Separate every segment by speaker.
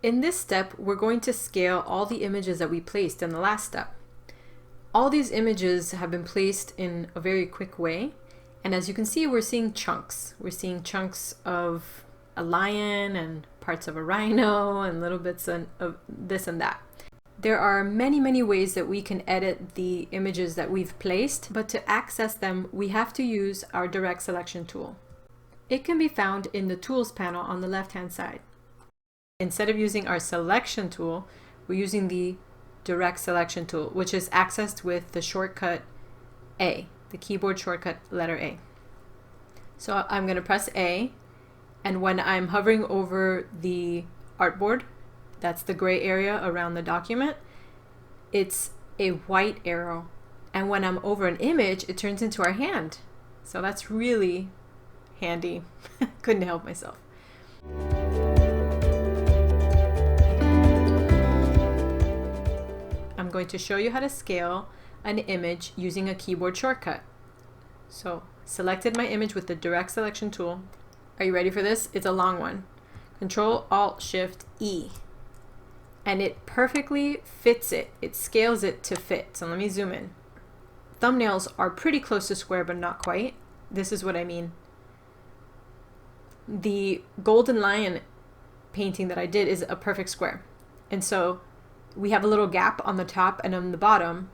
Speaker 1: In this step, we're going to scale all the images that we placed in the last step. All these images have been placed in a very quick way. And as you can see, we're seeing chunks. We're seeing chunks of a lion and parts of a rhino and little bits of this and that. There are many, many ways that we can edit the images that we've placed, but to access them, we have to use our direct selection tool. It can be found in the Tools panel on the left-hand side. Instead of using our selection tool, we're using the direct selection tool, which is accessed with the shortcut A, the keyboard shortcut letter A. So I'm going to press A, and when I'm hovering over the artboard, that's the gray area around the document, it's a white arrow. And when I'm over an image, it turns into our hand. So that's really handy. Couldn't help myself. I'm going to show you how to scale an image using a keyboard shortcut. So selected my image with the direct selection tool. Are you ready for this? It's a long one. Control-Alt-Shift-E. And it perfectly fits it. It scales it to fit. So let me zoom in. Thumbnails are pretty close to square, but not quite. This is what I mean. The golden lion painting that I did is a perfect square. And so we have a little gap on the top and on the bottom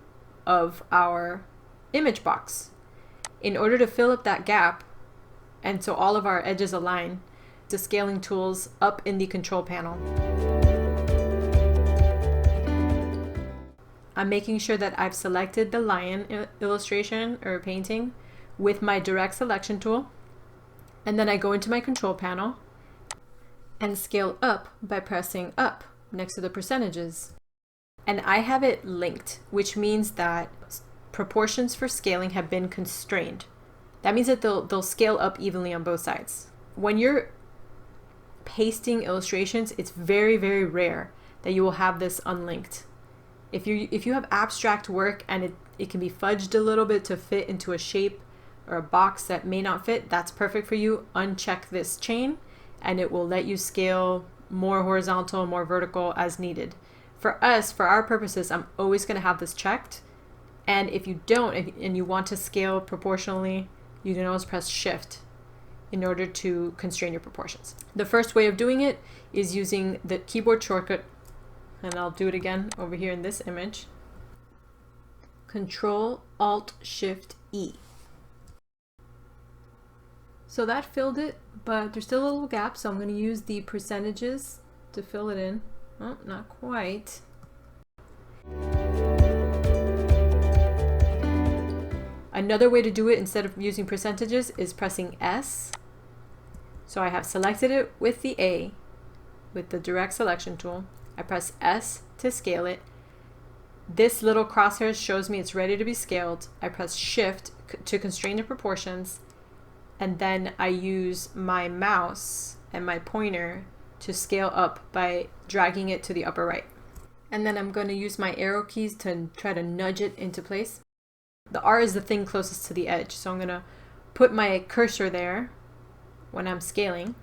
Speaker 1: of our image box. In order to fill up that gap, and so all of our edges align, the scaling tools up in the control panel. I'm making sure that I've selected the lion illustration or painting with my direct selection tool. And then I go into my control panel and scale up by pressing up next to the percentages. And I have it linked, which means that proportions for scaling have been constrained. That means that they'll scale up evenly on both sides. When you're pasting illustrations, it's very, very rare that you will have this unlinked. If you have abstract work and it can be fudged a little bit to fit into a shape or a box that may not fit, that's perfect for you. Uncheck this chain and it will let you scale more horizontal, more vertical as needed. For us, for our purposes, I'm always going to have this checked. And if you don't, and you want to scale proportionally, you can always press Shift in order to constrain your proportions. The first way of doing it is using the keyboard shortcut, and I'll do it again over here in this image. Control-Alt-Shift-E. So that filled it, but there's still a little gap, so I'm going to use the percentages to fill it in. Oh, not quite. Another way to do it instead of using percentages is pressing S. So I have selected it with the A, with the direct selection tool. I press S to scale it. This little crosshair shows me it's ready to be scaled. I press Shift to constrain the proportions, and then I use my mouse and my pointer to scale up by dragging it to the upper right. And then I'm going to use my arrow keys to try to nudge it into place. The R is the thing closest to the edge, so I'm going to put my cursor there when I'm scaling.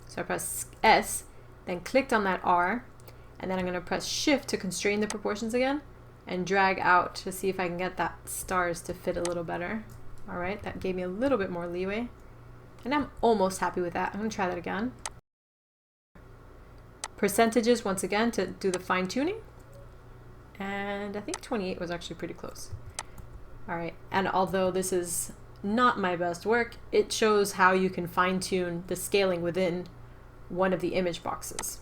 Speaker 1: So I press S, then clicked on that R, and then I'm going to press Shift to constrain the proportions again and drag out to see if I can get that stars to fit a little better. All right, that gave me a little bit more leeway, and I'm almost happy with that. I'm going to try that again. Percentages once again to do the fine tuning, and I think 28 was actually pretty close. All right, and although this is not my best work, it shows how you can fine tune the scaling within one of the image boxes.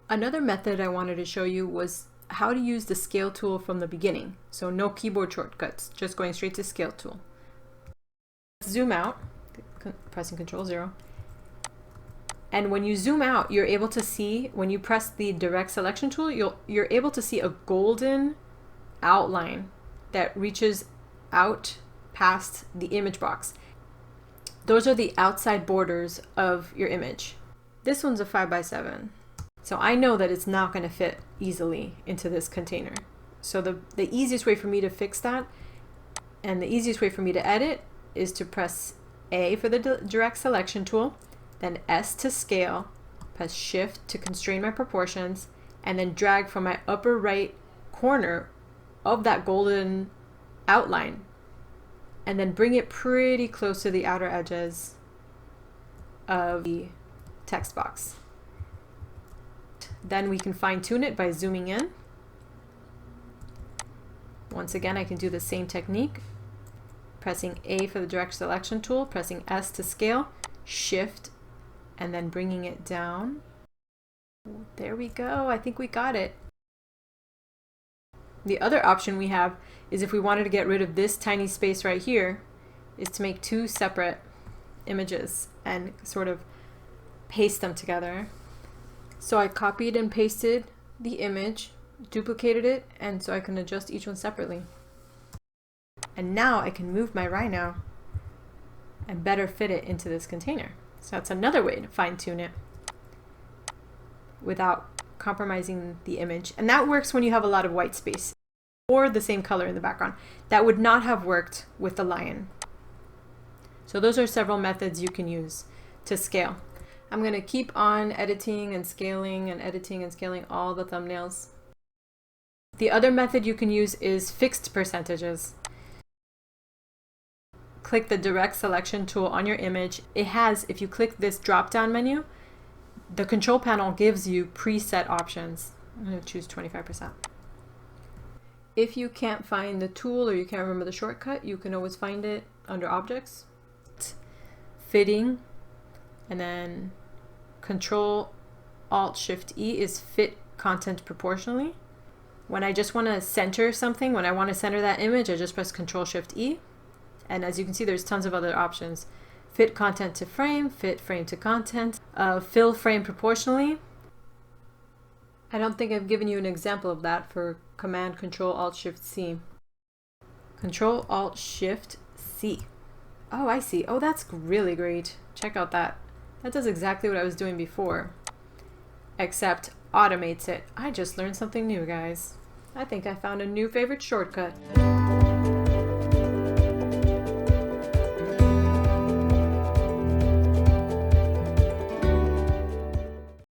Speaker 1: Another method I wanted to show you was how to use the scale tool from the beginning. So no keyboard shortcuts, just going straight to scale tool. Zoom out, pressing Control-0. And when you zoom out, you're able to see, when you press the direct selection tool, you're able to see a golden outline that reaches out past the image box. Those are the outside borders of your image. This one's a 5x7. So I know that it's not going to fit easily into this container. So the easiest way for me to fix that, and the easiest way for me to edit, is to press A for the direct selection tool, then S to scale, press Shift to constrain my proportions, and then drag from my upper right corner of that golden outline, and then bring it pretty close to the outer edges of the text box. Then we can fine tune it by zooming in. Once again, I can do the same technique, pressing A for the direct selection tool, pressing S to scale, Shift, and then bringing it down. There we go. I think we got it. The other option we have is if we wanted to get rid of this tiny space right here, is to make two separate images and sort of paste them together. So I copied and pasted the image, duplicated it, and so I can adjust each one separately. And now I can move my rhino and better fit it into this container. So that's another way to fine tune it without compromising the image. And that works when you have a lot of white space or the same color in the background. That would not have worked with the lion. So those are several methods you can use to scale. I'm going to keep on editing and scaling all the thumbnails. The other method you can use is fixed percentages. Click the direct selection tool on your image. It has, if you click this drop down menu, the control panel gives you preset options. I'm going to choose 25%. If you can't find the tool or you can't remember the shortcut, you can always find it under Objects, Fitting, and then Control-Alt-Shift-E is Fit Content Proportionally. When I just want to center something, when I want to center that image, I just press Control-Shift-E. And as you can see, there's tons of other options. Fit content to frame, fit frame to content, fill frame proportionally. I don't think I've given you an example of that for Command Control Alt Shift C. Control Alt Shift C. Oh, I see. Oh, that's really great. Check out that. That does exactly what I was doing before, except automates it. I just learned something new, guys. I think I found a new favorite shortcut.